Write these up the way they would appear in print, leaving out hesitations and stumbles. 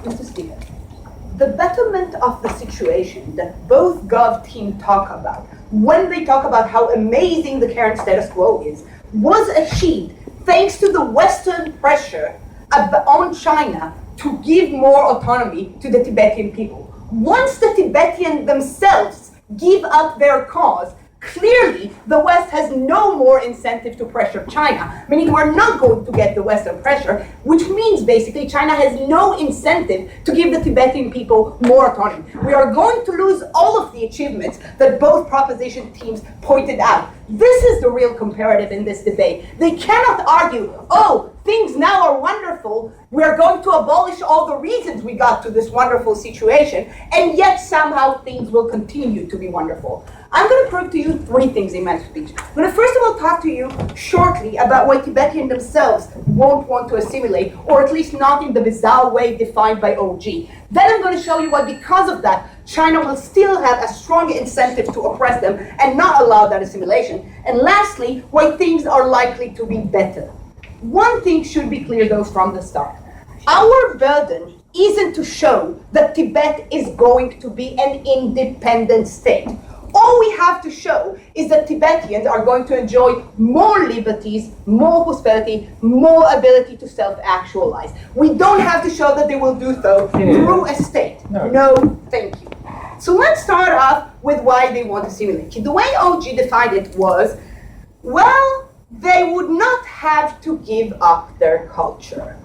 Mr. Speaker, the betterment of the situation that both Gov team talk about, when they talk about how amazing the current status quo is, was achieved thanks to the Western pressure on China to give more autonomy to the Tibetan people. Once the Tibetans themselves give up their cause, clearly the West has no more incentive to pressure China, meaning we're not going to get the Western pressure, which means basically China has no incentive to give the Tibetan people more autonomy. We are going to lose all of the achievements that both proposition teams pointed out. This is the real comparative in this debate. They cannot argue, oh, things now are wonderful, we're going to abolish all the reasons we got to this wonderful situation, and yet somehow things will continue to be wonderful. I'm going to prove to you three things in my speech. I'm going to first of all talk to you shortly about why Tibetans themselves won't want to assimilate, or at least not in the bizarre way defined by OG. Then I'm going to show you why, because of that, China will still have a strong incentive to oppress them and not allow that assimilation. And lastly, why things are likely to be better. One thing should be clear though from the start. Our burden isn't to show that Tibet is going to be an independent state. All we have to show is that Tibetans are going to enjoy more liberties, more prosperity, more ability to self-actualize. We don't have to show that they will do so through a state. No, thank you. So let's start off with why they want to assimilate. The way OG defined it was, well, they would not have to give up their culture.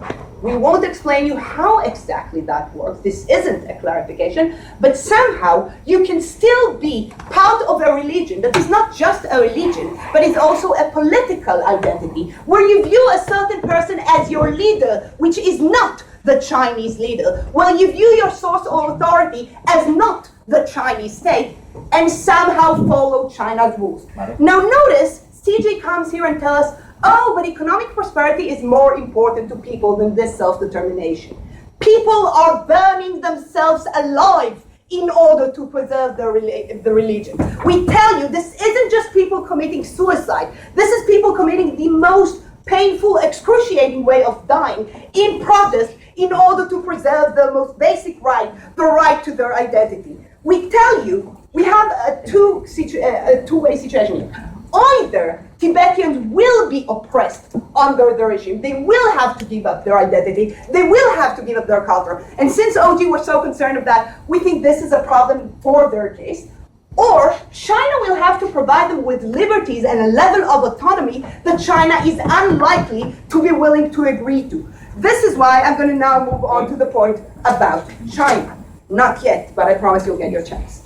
We won't explain you how exactly that works. This isn't a clarification, but somehow you can still be part of a religion that is not just a religion, but is also a political identity, where you view a certain person as your leader, which is not the Chinese leader, while you view your source of authority as not the Chinese state, and somehow follow China's rules. Now notice, CJ comes here and tells us, oh, but economic prosperity is more important to people than this self-determination. People are burning themselves alive in order to preserve the religion. We tell you, this isn't just people committing suicide. This is people committing the most painful, excruciating way of dying in protest in order to preserve the most basic right, the right to their identity. We tell you, we have a two-way situation here. Either Tibetans will be oppressed under the regime, they will have to give up their identity, they will have to give up their culture. And since OG were so concerned of that, we think this is a problem for their case. Or China will have to provide them with liberties and a level of autonomy that China is unlikely to be willing to agree to. This is why I'm going to now move on to the point about China. Not yet, but I promise you'll get your chance.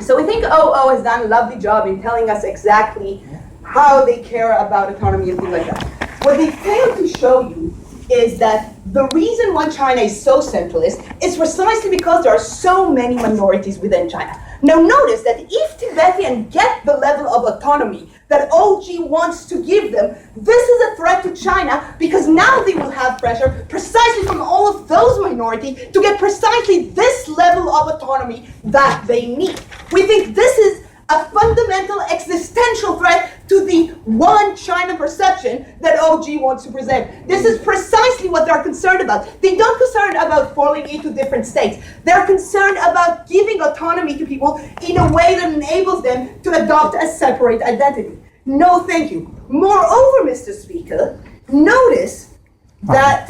So we think OO has done a lovely job in telling us exactly how they care about autonomy and things like that. What they fail to show you is that the reason why China is so centralist is precisely because there are so many minorities within China. Now notice that if Tibetans get the level of autonomy that OG wants to give them, this is a threat to China because now they will have pressure precisely from all of those minorities to get precisely this level of autonomy that they need. We think this is a fundamental existential threat to the one China perception that OG wants to present. This is precisely what they're concerned about. They're not concerned about falling into different states. They're concerned about giving autonomy to people in a way that enables them to adopt a separate identity. No, thank you. Moreover, Mr. Speaker, notice that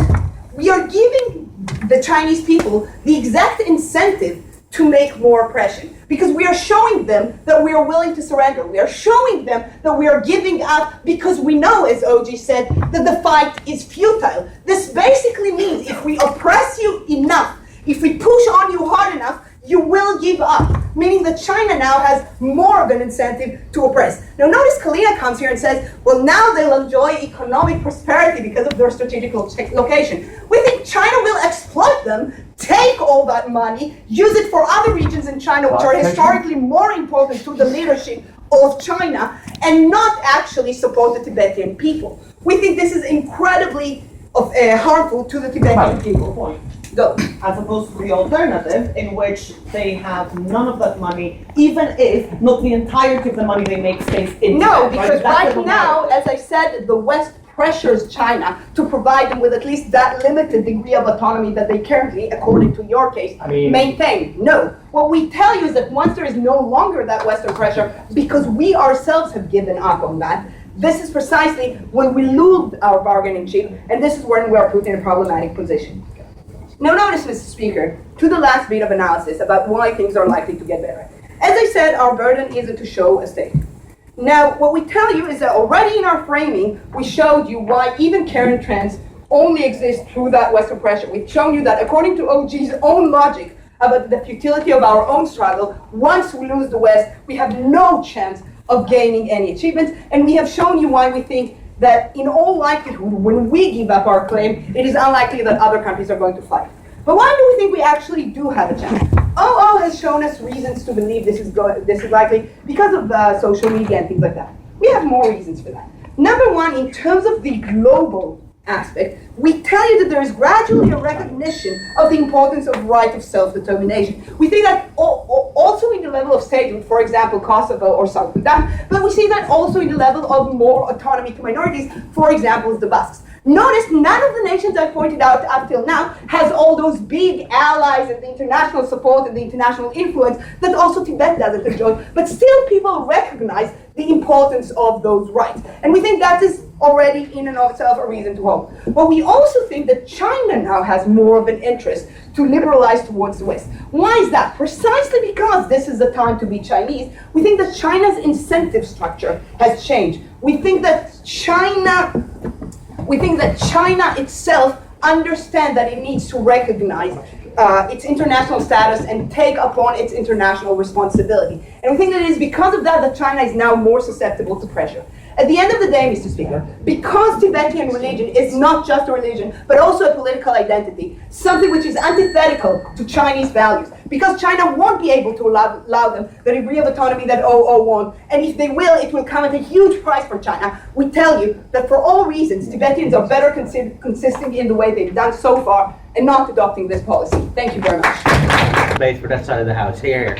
we are giving the Chinese people the exact incentive to make more oppression, because we are showing them that we are willing to surrender. We are showing them that we are giving up because we know, as OG said, that the fight is futile. This basically means if we oppress you enough, if we push on you hard enough, you will give up, meaning that China now has more of an incentive to oppress. Now notice Kalina comes here and says, well, now they'll enjoy economic prosperity because of their strategic location. We think China will exploit them, take all that money, use it for other regions in China which are historically more important to the leadership of China, and not actually support the Tibetan people. We think this is incredibly harmful to the Tibetan people. Go. As opposed to the alternative, in which they have none of that money, even if not the entirety of the money they make stays in. No, because right now, as I said, the West pressures China to provide them with at least that limited degree of autonomy that they currently, according to your case, maintain. No. What we tell you is that once there is no longer that Western pressure, because we ourselves have given up on that, this is precisely when we lose our bargaining chip, and this is when we are put in a problematic position. Now notice, Mr. Speaker, to the last bit of analysis about why things are likely to get better. As I said, our burden isn't to show a state. Now, what we tell you is that already in our framing, we showed you why even current trends only exist through that Western pressure. We've shown you that according to OG's own logic about the futility of our own struggle, once we lose the West, we have no chance of gaining any achievements, and we have shown you why we think that in all likelihood, when we give up our claim, it is unlikely that other countries are going to fight. But why do we think we actually do have a chance? OO has shown us reasons to believe this is likely because of social media and things like that. We have more reasons for that. Number one, in terms of the global aspect, we tell you that there is gradually a recognition of the importance of right of self-determination. We think that also in the level of statehood, for example, Kosovo or South Sudan, but we see that also in the level of more autonomy to minorities, for example, the Basques. Notice none of the nations I pointed out up till now has all those big allies and the international support and the international influence that also Tibet doesn't enjoy, but still people recognize the importance of those rights. And we think that is already in and of itself a reason to hope. But we also think that China now has more of an interest to liberalize towards the West. Why is that? Precisely because this is the time to be Chinese. We think that China's incentive structure has changed. We think that China itself understands that it needs to recognize its international status and take upon its international responsibility. And we think that it is because of that China is now more susceptible to pressure. At the end of the day, Mr. Speaker, because Tibetan religion is not just a religion, but also a political identity, something which is antithetical to Chinese values, because China won't be able to allow them the degree of autonomy that OO want, and if they will, it will come at a huge price for China. We tell you that for all reasons, Tibetans are better consisting in the way they've done so far and not adopting this policy. Thank you very much. Debate for that side of the house. Here.